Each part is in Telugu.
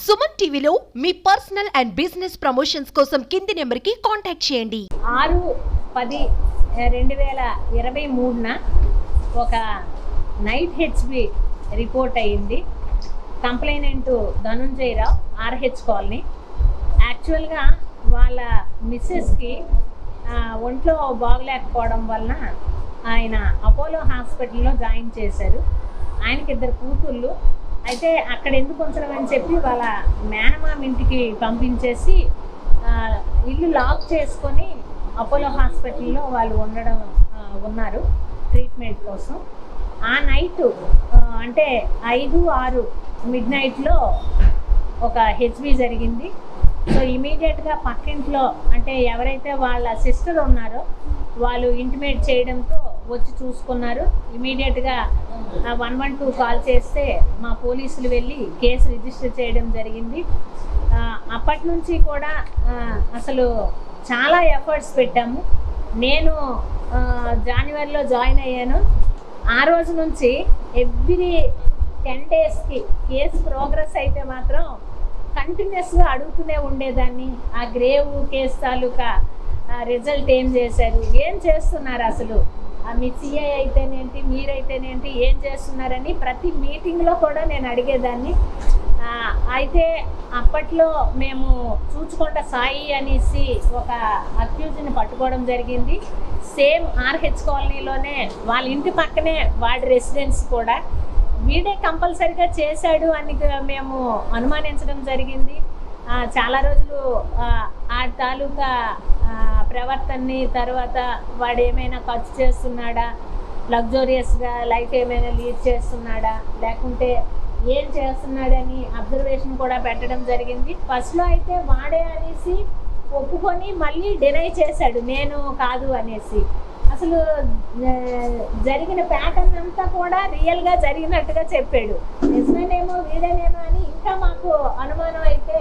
సుమన్ టీవీలో మీ పర్సనల్ అండ్ బిజినెస్ ప్రమోషన్స్ కోసం కింది నెంబర్కి కాంటాక్ట్ చేయండి. 6/10/2023న ఒక నైట్ హెచ్బి రిపోర్ట్ అయ్యింది. Complainant Dhananjaya Rao, RH colony. యాక్చువల్గా వాళ్ళ మిస్సెస్కి ఒంట్లో బాగలేకపోవడం వలన ఆయన అపోలో హాస్పిటల్లో జాయిన్ చేశారు. ఆయనకి 2 కూతుళ్ళు. అయితే అక్కడ ఎందుకు ఉంచడం చెప్పి వాళ్ళ మేనమామ ఇంటికి పంపించేసి ఇల్లు లాక్ చేసుకొని అపోలో హాస్పిటల్లో వాళ్ళు ఉన్నారు ట్రీట్మెంట్ కోసం. ఆ నైట్ అంటే 5-6 మిడ్నైట్లో ఒక హెచ్బి జరిగింది. సో ఇమీడియట్గా పక్కింట్లో అంటే ఎవరైతే వాళ్ళ సిస్టర్ ఉన్నారో వాళ్ళు ఇంటిమేట్ చేయడంతో వచ్చి చూసుకున్నారు. ఇమీడియట్గా 112 కాల్ చేస్తే మా పోలీసులు వెళ్ళి కేసు రిజిస్టర్ చేయడం జరిగింది. అప్పటి నుంచి కూడా అసలు చాలా ఎఫర్ట్స్ పెట్టాము. నేను జనవరిలో జాయిన్ అయ్యాను. ఆ రోజు నుంచి ఎవ్రీ 10 డేస్కి కేసు ప్రోగ్రెస్ అయితే మాత్రం కంటిన్యూస్గా అడుగుతూనే ఉండేదాన్ని. ఆ గ్రేవ్ కేసు తాలూకా రిజల్ట్ ఏం చేశారు, ఏం చేస్తున్నారు, అసలు మీ సిఐ అయితేనేంటి, మీరైతేనేంటి, ఏం చేస్తున్నారని ప్రతి మీటింగ్లో కూడా నేను అడిగేదాన్ని. అయితే అప్పట్లో మేము చూచుకొండ సాయి అనేసి ఒక అక్యూజ్ని పట్టుకోవడం జరిగింది. సేమ్ ఆర్హెచ్ కాలనీలోనే వాళ్ళ ఇంటి పక్కనే వాడి రెసిడెన్స్ కూడా. వీడే కంపల్సరిగా చేశాడు అని మేము అనుమానించడం జరిగింది. చాలా రోజులు ఆ తాలూకా ప్రవర్తనని, తర్వాత వాడు ఏమైనా ఖర్చు చేస్తున్నాడా, లగ్జూరియస్గా లైఫ్ ఏమైనా లీడ్ చేస్తున్నాడా, లేకుంటే ఏం చేస్తున్నాడని అబ్జర్వేషన్ కూడా పెట్టడం జరిగింది. ఫస్ట్లో అయితే వాడే అనేసి ఒప్పుకొని మళ్ళీ డినై చేశాడు, నేను కాదు అనేసి. అసలు జరిగిన ప్యాటర్న్ అంతా కూడా రియల్గా జరిగినట్టుగా చెప్పాడు. నిజమేనేమో వీడేనేమో అని ఇంకా మాకు అనుమానం అయితే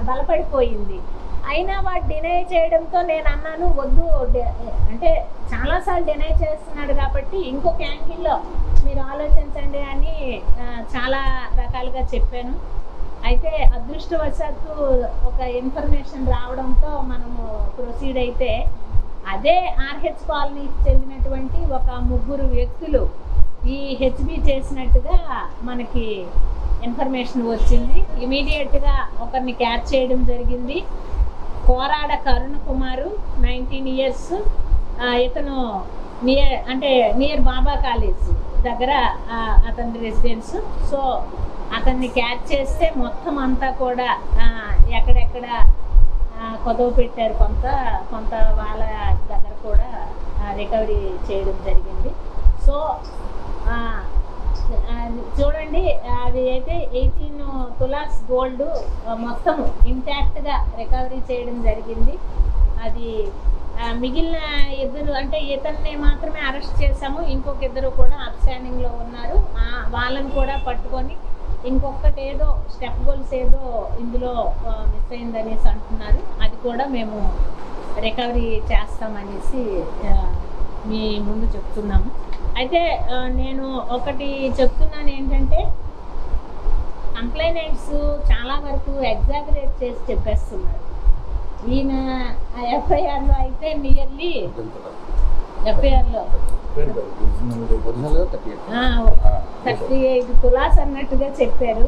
బలపడిపోయింది. అయినా వాడు డినై చేయడంతో నేను అన్నాను, వద్దు, అంటే చాలాసార్లు డినై చేస్తున్నాడు కాబట్టి ఇంకొక యాంగిల్లో మీరు ఆలోచించండి అని చాలా రకాలుగా చెప్పాను. అయితే అదృష్టవశాత్తు ఒక ఇన్ఫర్మేషన్ రావడంతో మనము ప్రొసీడ్ అయితే అదే ఆర్హెచ్ కాలనీకి చెందినటువంటి ఒక 3 వ్యక్తులు ఈ హెచ్బి చేసినట్టుగా మనకి ఇన్ఫర్మేషన్ వచ్చింది. ఇమీడియట్గా ఒకరిని క్యాచ్ చేయడం జరిగింది. కోరాడ కరుణ్ కుమారు, 19 years. ఇతను నియర్ బాబా కాలేజ్ దగ్గర అతని రెసిడెన్స్. సో అతన్ని క్యాచ్ చేస్తే మొత్తం అంతా కూడా ఎక్కడెక్కడ కొదవ పెట్టారు, కొంత వాళ్ళ దగ్గర కూడా రికవరీ చేయడం జరిగింది. సో చూడండి, అది అయితే 18 తులాస్ గోల్డ్ మొత్తం ఇంటాక్ట్గా రికవరీ చేయడం జరిగింది. అది మిగిలిన 2 అంటే ఇతన్ని మాత్రమే అరెస్ట్ చేశాము. ఇంకొక 2 కూడా అప్స్టాండింగ్లో ఉన్నారు. వాళ్ళని కూడా పట్టుకొని ఇంకొకటి ఏదో స్టెప్ గోల్స్ ఏదో ఇందులో మిస్ అయిందనేసి అంటున్నారు. అది కూడా మేము రికవరీ చేస్తామనేసి మీ ముందు చెప్తున్నాము. అయితే నేను ఒకటి చెప్తున్నాను ఏంటంటే, కంప్లైనెంట్స్ చాలా వరకు ఎగ్జాగరేట్ చేసి చెప్పేస్తున్నారు. ఈయన ఎఫ్ఐఆర్లో అయితే నియర్లీ ఎఫ్ఐఆర్లో 38 తులాస్ అన్నట్టుగా చెప్పారు.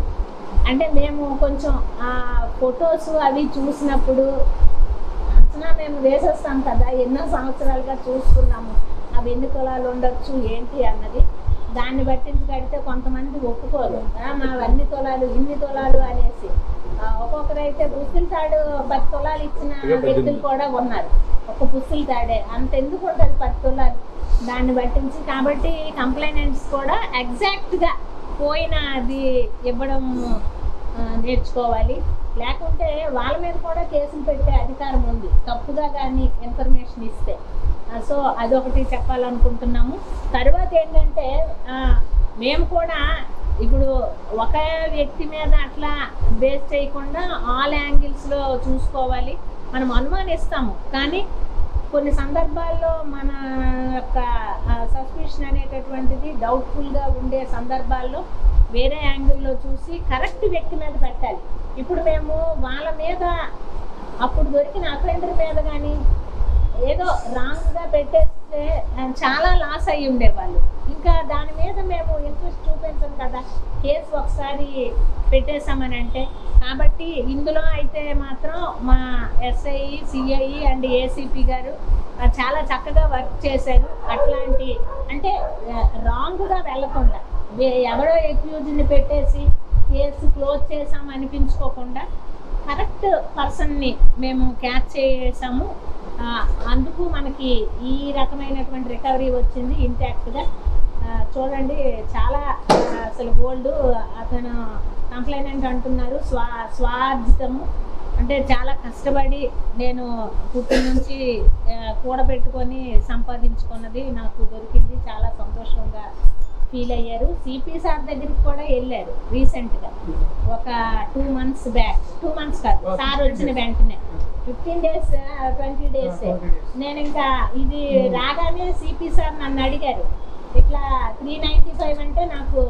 అంటే మేము కొంచెం ఆ ఫొటోస్ అవి చూసినప్పుడు అంచనా మేము వేసేస్తాం కదా, ఎన్నో సంవత్సరాలుగా చూస్తున్నాము, అవి ఎన్ని తులాలు ఉండొచ్చు ఏంటి అన్నది. దాన్ని బట్టి కడితే కొంతమంది ఒప్పుకోరు, మావన్నీ తులాలు, ఇన్ని తులాలు అనేసి. ఒక్కొక్కరైతే పుస్తుల తాడు 10 తులాలు ఇచ్చిన వ్యక్తులు కూడా ఉన్నారు. ఒక పుస్తుల తాడే అంతెందుకు ఉంటుంది 10 తులాలు. దాన్ని బట్టించి కాబట్టి కంప్లైనెంట్స్ కూడా ఎగ్జాక్ట్గా పోయిన అది ఇవ్వడం నేర్చుకోవాలి. లేకుంటే వాళ్ళ మీద కూడా కేసులు పెట్టే అధికారం ఉంది, తప్పుగా కానీ ఇన్ఫర్మేషన్ ఇస్తే. సో అదొకటి చెప్పాలనుకుంటున్నాము. తర్వాత ఏంటంటే, మేము కూడా ఇప్పుడు ఒక వ్యక్తి మీద అట్లా బేస్ చేయకుండా ఆల్ యాంగిల్స్లో చూసుకోవాలి. మనం అనుమానిస్తాము, కానీ కొన్ని సందర్భాల్లో మన యొక్క సస్పిషన్ అనేటటువంటిది డౌట్ఫుల్గా ఉండే సందర్భాల్లో వేరే యాంగిల్లో చూసి కరెక్ట్ వ్యక్తి మీద పెట్టాలి. ఇప్పుడు మేము వాళ్ళ మీద అప్పుడు దొరికిన అఫెండర్ మీద కానీ ఏదో రాంగ్గా పెట్టేస్తే చాలా లాస్ అయ్యి ఉండేవాళ్ళు. ఇంకా దాని మీద మేము ఇంట్రెస్ట్ చూపించాం కదా, కేసు ఒకసారి పెట్టేశామని అంటే. కాబట్టి ఇందులో అయితే మాత్రం మా ఎస్ఐ, సిఐ అండ్ ఏసీపీ గారు చాలా చక్కగా వర్క్ చేశారు. అట్లాంటి అంటే రాంగ్గా వెళ్ళకుండా ఎవరో ఎక్యూజ్ని పెట్టేసి కేసు క్లోజ్ చేసాము అనిపించుకోకుండా కరెక్ట్ పర్సన్ని మేము క్యాచ్ చేసాము. అందుకు మనకి ఈ రకమైనటువంటి రికవరీ వచ్చింది ఇంటాక్ట్గా. చూడండి, చాలా అసలు గోల్డ్ అతను కంప్లైనెంట్ అంటున్నారు స్వార్జితము, అంటే చాలా కష్టపడి నేను పుట్టిన నుంచి కూడబెట్టుకొని సంపాదించుకున్నది నాకు దొరికింది, చాలా సంతోషంగా ఫీల్ అయ్యారు. సిపి సార్ దగ్గరికి కూడా వెళ్ళారు రీసెంట్గా, ఒక 2 months బ్యాక్. 2 months కాదు, సార్ వచ్చిన వెంటనే 15 days 20 days. నేను ఇంకా ఇది రాగానే సిపి సార్ నన్ను అడిగారు, ఇట్లా 395 అంటే నాకు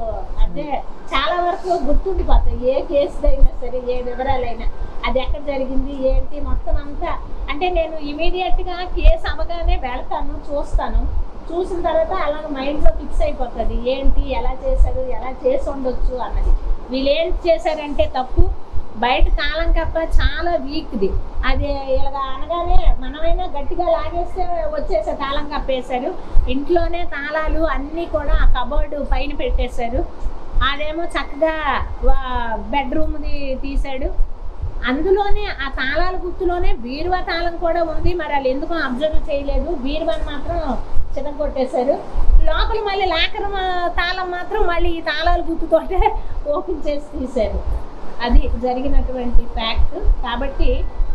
అదే చాలా వరకు గుర్తుండిపోతాయి. ఏ కేసు అయినా సరే, ఏ వివరాలైనా, అది ఎక్కడ జరిగింది ఏంటి మొత్తం అంతా. అంటే నేను ఇమీడియట్గా కేసు అవగానే వెళ్తాను, చూస్తాను. చూసిన తర్వాత అలా మైండ్లో ఫిక్స్ అయిపోతుంది, ఏంటి ఎలా చేశారు, ఎలా చేసి ఉండొచ్చు అన్నది. వీళ్ళు ఏం చేశారంటే తప్పు, బయట తాళం కప్ప చాలా వీక్ది, అది ఇలాగ అనగానే మనమైనా గట్టిగా లాగేస్తే వచ్చేసే తాళం కప్పేశారు. ఇంట్లోనే తాళాలు అన్నీ కూడా ఆ కబోర్డు పైన పెట్టేశారు. అదేమో చక్కగా బెడ్రూమ్ది తీశాడు. అందులోనే ఆ తాళాల గుర్తులోనే బీరువా తాళం కూడా ఉంది. మరి వాళ్ళు ఎందుకో అబ్జర్వ్ చేయలేదు, బీరువాని మాత్రం చితగొట్టేశారు. లోపల మళ్ళీ లాకర్ తాళం మాత్రం మళ్ళీ ఈ తాళాల గుర్తుతోటే ఓపెన్ చేసి తీశారు. అది జరిగినటువంటి ఫ్యాక్ట్. కాబట్టి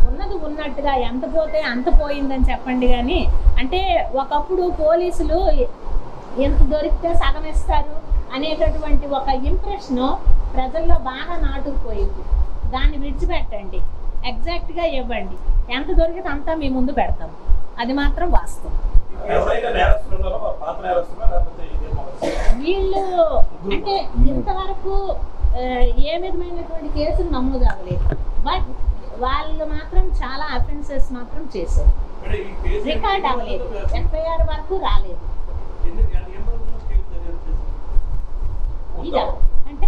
ఉన్నది ఉన్నట్టుగా ఎంత పోతే అంత పోయిందని చెప్పండి. కానీ అంటే ఒకప్పుడు పోలీసులు ఎంత దొరికితే సగం ఇస్తారు అనేటటువంటి ఒక ఇంప్రెషన్ ప్రజల్లో బాగా నాటుకుపోయింది. దాన్ని విడిచిపెట్టండి, ఎగ్జాక్ట్గా ఇవ్వండి, ఎంత దొరికితే అంతా మీ ముందు పెడతాం, అది మాత్రం వాస్తవం. వీళ్ళు అంటే ఇంతవరకు ఏ విధమైనటువంటి కేసులు నమోదు అవ్వలేదు, బట్ వాళ్ళు మాత్రం చాలా అఫెన్సెస్ మాత్రం చేశారు. రికార్డ్ అవ్వలేదు, ఎఫ్ఐఆర్ వరకు రాలేదు. ఇదా అంటే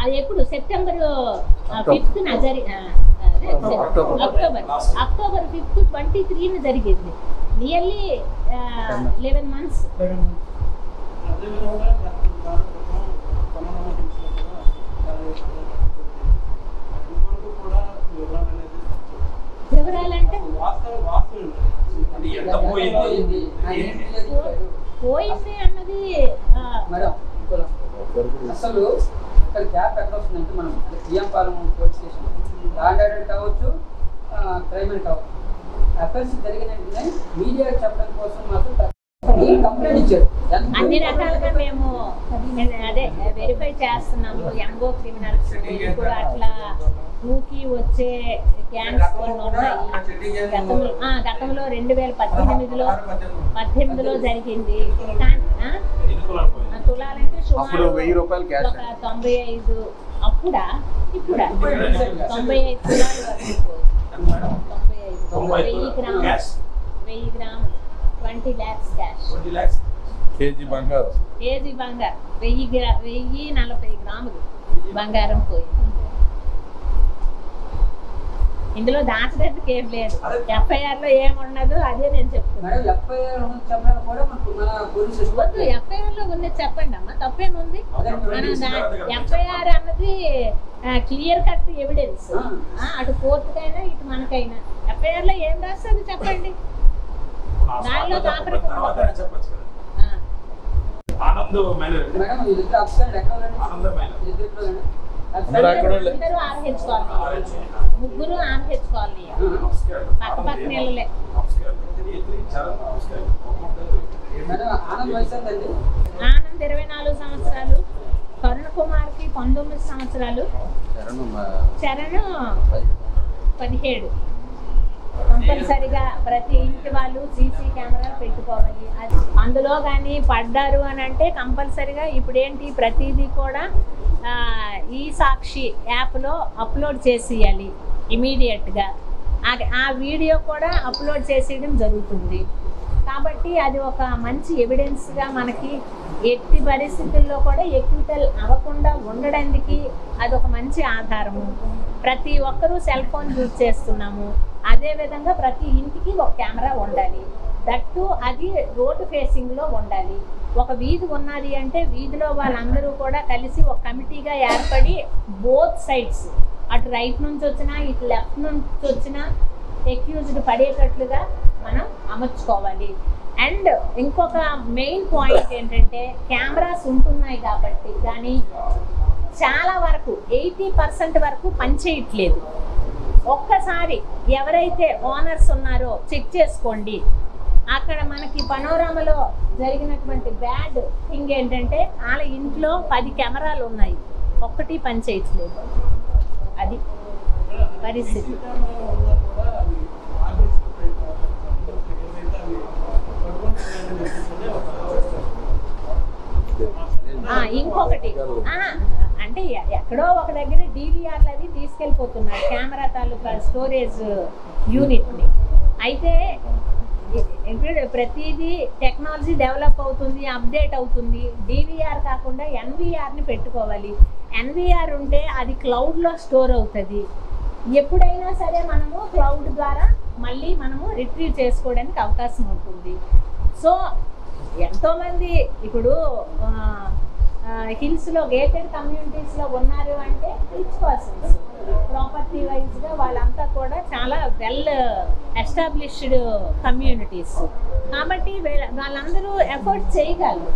అది ఎప్పుడు September 5th అక్టోబర్ 5th 23 జరిగింది. Nearly 11 months. వివరాలంటే పోయింది అన్నది అసలు ఇక్కడ గ్యాప్ ఎక్కడ వస్తుందంటే మనం బియ్యంపాలెం పోలీస్ స్టేషన్ లాండ్ కావచ్చు, క్రైమ్ కావచ్చు, అఫెన్స్ జరిగిన వెంటనే మీడియాకి చెప్పడం కోసం మాత్రం కంప్లైంట్ ఇచ్చారు. అన్ని రకాలుగా మేము అదే వెరిఫై చేస్తున్నాము. యంగో క్రిమినల్స్ ఇప్పుడు అట్లా ఊకి వచ్చే గ్యాంగ్స్ కొన్ని ఉన్నాయి. గతంలో 2018లో జరిగింది. తులాలంటే సుమారు 95. అప్పుడా ఇప్పుడా 95 తులాలు వరకు 1000 గ్రాములు 20 lakhs cash. కేజీ బంగారం 1040 గ్రాములు బంగారం పోయింది. ఇందులో దాచడానికి ఏం లేదు. ఎఫ్ఐఆర్ లో ఏమున్నదో అదే నేను చెప్తున్నాను. ఎఫ్ఐఆర్ లో ఉన్నది చెప్పండి అమ్మా, తప్పేముంది. ఎఫ్ఐఆర్ అన్నది క్లియర్ కట్ ఎవిడెన్స్, అటు కోర్టుకైనా ఇటు మనకైనా. ఎఫ్ఐఆర్ లో ఏం రాస్తుంది చెప్పండి. దానిలో ముగ్గురు ఆర్హెచ్ కాలనీ పక్క పక్కన ఇళ్ళలే. ఆనంద్ 24 సంవత్సరాలు, కరుణ్ కుమార్కి 19 సంవత్సరాలు, చరణ్ 17. కంపల్సరిగా ప్రతి ఇంటి వాళ్ళు సీసీ కెమెరాలు పెట్టుకోవాలి. అది అందులో కానీ పడ్డారు అని అంటే కంపల్సరిగా ఇప్పుడేంటి ప్రతిదీ కూడా ఈ సాక్షి యాప్లో అప్లోడ్ చేసేయాలి ఇమీడియట్గా. ఆ వీడియో కూడా అప్లోడ్ చేసేయడం జరుగుతుంది. కాబట్టి అది ఒక మంచి ఎవిడెన్స్గా మనకి ఎట్టి పరిస్థితుల్లో కూడా ఎక్విటల్ అవ్వకుండా ఉండడానికి అది ఒక మంచి ఆధారము. ప్రతి ఒక్కరూ సెల్ ఫోన్ యూజ్ చేస్తున్నాము, అదేవిధంగా ప్రతి ఇంటికి ఒక కెమెరా ఉండాలి. దట్టు అది రోడ్డు ఫేసింగ్లో ఉండాలి. ఒక వీధి ఉన్నది అంటే వీధిలో వాళ్ళందరూ కూడా కలిసి ఒక కమిటీగా ఏర్పడి బోత్ సైడ్స్, అటు రైట్ నుంచి వచ్చినా ఇటు లెఫ్ట్ నుంచి వచ్చినా ఎక్యూజ్డ్ పడేటట్లుగా మనం అమర్చుకోవాలి. అండ్ ఇంకొక మెయిన్ పాయింట్ ఏంటంటే కెమెరాస్ ఉంటున్నాయి కాబట్టి కానీ చాలా వరకు 80% వరకు పనిచేయట్లేదు. ఒక్కసారి ఎవరైతే ఓనర్స్ ఉన్నారో చెక్ చేసుకోండి. అక్కడ మనకి పనోరమలో జరిగినటువంటి బ్యాడ్ థింగ్ ఏంటంటే వాళ్ళ ఇంట్లో 10 కెమెరాలు ఉన్నాయి, ఒక్కటి పనిచేయట్లేదు. అది పరిస్థితి. ఇంకొకటి అంటే ఎక్కడో ఒక దగ్గర DVRలు అది తీసుకెళ్ళిపోతున్నారు కెమెరా తాలూకా స్టోరేజ్ యూనిట్ని. అయితే ప్రతిదీ టెక్నాలజీ డెవలప్ అవుతుంది, అప్డేట్ అవుతుంది. DVR కాకుండా NVRని పెట్టుకోవాలి. NVR ఉంటే అది క్లౌడ్లో స్టోర్ అవుతుంది. ఎప్పుడైనా సరే మనము క్లౌడ్ ద్వారా మళ్ళీ మనము రిట్రీవ్ చేసుకోవడానికి అవకాశం ఉంటుంది. సో ఎంతోమంది ఇప్పుడు హిల్స్లో గేటెడ్ కమ్యూనిటీస్లో ఉన్నారు అంటే రిచ్ పర్సన్స్, ప్రాపర్టీ వైజ్గా వాళ్ళంతా కూడా చాలా వెల్ ఎస్టాబ్లిష్డ్ కమ్యూనిటీస్. కాబట్టి వాళ్ళందరూ ఎఫర్ట్ చేయగలరు.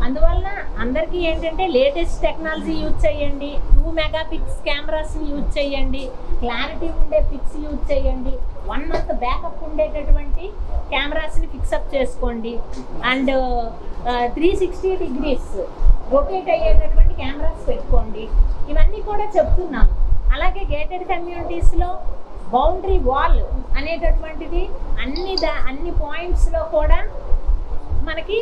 అందువల్ల అందరికీ ఏంటంటే లేటెస్ట్ టెక్నాలజీ యూజ్ చేయండి, 2 మెగాపిక్స్ కెమెరాస్ని యూజ్ చేయండి, క్లారిటీ ఉండే పిక్స్ యూజ్ చేయండి, 1 మంత్ బ్యాకప్ ఉండేటటువంటి కెమెరాస్ని ఫిక్సప్ చేసుకోండి. అండ్ 360 డిగ్రీస్ రొటేట్ అయ్యేటటువంటి కెమెరాస్ పెట్టుకోండి. ఇవన్నీ కూడా చెప్తున్నాం. అలాగే గేటెడ్ కమ్యూనిటీస్లో బౌండరీ వాల్ అనేటటువంటిది అన్ని పాయింట్స్లో కూడా మనకి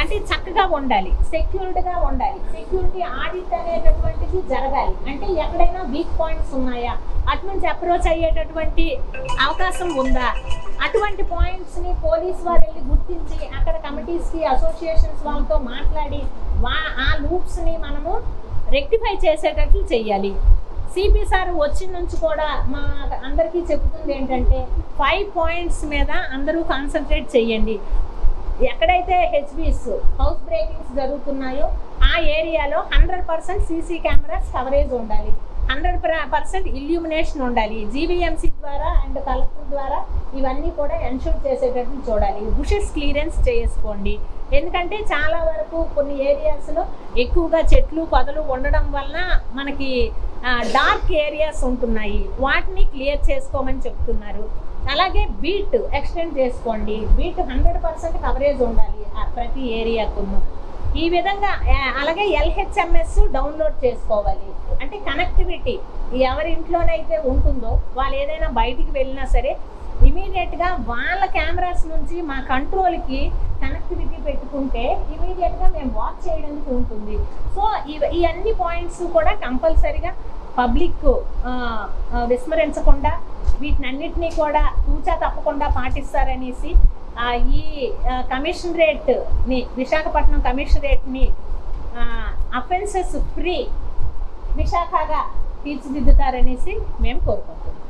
అంటే చక్కగా ఉండాలి, సెక్యూర్డ్గా ఉండాలి. సెక్యూరిటీ ఆడిట్ అనేటటువంటిది జరగాలి. అంటే ఎక్కడైనా వీక్ పాయింట్స్ ఉన్నాయా, అటు నుంచి అప్రోచ్ అయ్యేటటువంటి అవకాశం ఉందా, అటువంటి పాయింట్స్ని పోలీస్ వారు వెళ్ళి గుర్తించి అక్కడ కమిటీస్కి అసోసియేషన్స్ వాళ్ళతో మాట్లాడి ఆ లూప్స్ని మనము రెక్టిఫై చేసేటట్లు చెయ్యాలి. సిపి సార్ వచ్చిన నుంచి కూడా మా అందరికీ చెప్తుంది ఏంటంటే 5 పాయింట్స్ మీద అందరూ కాన్సన్ట్రేట్ చేయండి. ఎక్కడైతే హెచ్బీస్ హౌస్ బ్రేకింగ్స్ జరుగుతున్నాయో ఆ ఏరియాలో 100% సీసీ కెమెరాస్ కవరేజ్ ఉండాలి, 100% ఇల్యూమినేషన్ ఉండాలి. జీవీఎంసీ ద్వారా అండ్ కలెక్టర్ ద్వారా ఇవన్నీ కూడా ఎన్షూర్ చేసేటట్టు చూడాలి. బుషెస్ క్లియరెన్స్ చేసుకోండి. ఎందుకంటే చాలా వరకు కొన్ని ఏరియాస్లో ఎక్కువగా చెట్లు పొదలు ఉండడం వలన మనకి డార్క్ ఏరియాస్ ఉంటున్నాయి, వాటిని క్లియర్ చేసుకోమని చెప్తున్నారు. అలాగే బీట్ ఎక్స్టెండ్ చేసుకోండి. బీట్ 100% కవరేజ్ ఉండాలి ప్రతి ఏరియాకు. ఈ విధంగా అలాగే LHMS డౌన్లోడ్ చేసుకోవాలి. అంటే కనెక్టివిటీ ఎవరి ఇంట్లోనైతే ఉంటుందో వాళ్ళు ఏదైనా బయటికి వెళ్ళినా సరే ఇమీడియట్గా వాళ్ళ కెమెరాస్ నుంచి మా కంట్రోల్కి కనెక్టివిటీ పెట్టుకుంటే ఇమీడియట్గా మేము వాచ్ చేయడానికి ఉంటుంది. సో ఈ అన్ని పాయింట్స్ కూడా కంపల్సరిగా పబ్లిక్ విస్మరించకుండా వీటినన్నిటినీ కూడా తూచా తప్పకుండా పాటిస్తారనేసి ఈ కమిషనరేట్ని విశాఖపట్నం కమిషనరేట్ని అఫెన్సెస్ ఫ్రీ విశాఖగా తీర్చిదిద్దుతారనేసి మేము కోరుకుంటున్నాం.